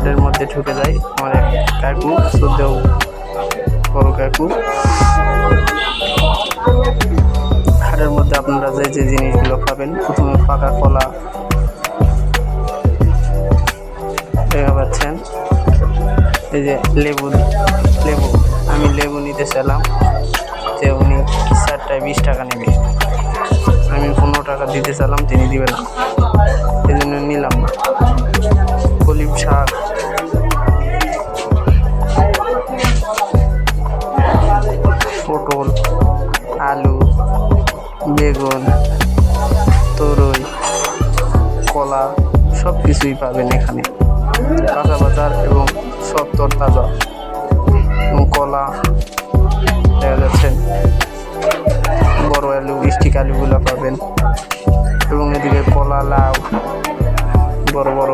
হাটের মধ্যে ঢুকে যাই। আমার এক কাকু, শুদ্ধ বড় কাকু। হাটের মধ্যে আপনারা যে জিনিসগুলো পাবেন, প্রথমে পাকা কলা দেখা পাচ্ছেন। এই যে লেবু, আমি লেবু নিতে চাইলাম, যে উনি 4টায় 20 টাকা নেবে। আমি 15 টাকা দিতে চাইলাম, তিনি দিবে না, এই জন্য নিলাম না। কলিম শাক, পটল, আলু, বেগুন, তরই, কলা সব কিছুই পাবেন এখানে। কাঁচা বাজার এবং সব তরতাজা। এবং কলা দেখা যাচ্ছেন, বড় আলু, স্টিক আলুগুলো পাবেন। এবং এদিকে কলা, লাউ, বড় বড়